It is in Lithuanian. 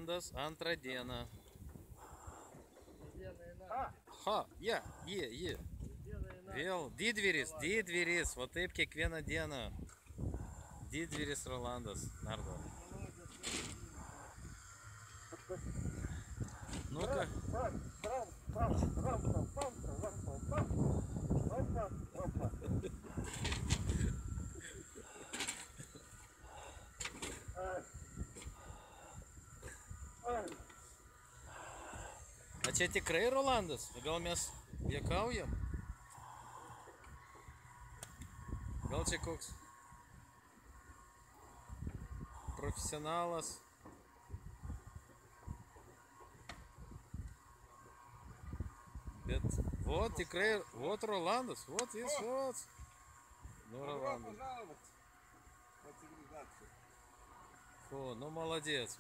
Rolandas antrą dieną. Ha, jie. Vėl didvyris, va taip kiekvieną dieną. Didvyris Rolandas, Nardo. Nu ką? A čia tikrai Rolandas? Gal mes juokaujam? Gal čia koks profesionalas? Bet, вот tikrai, вот Rolandas, вот jis, вот. Ну, Rolandas. Фу, ну молодец.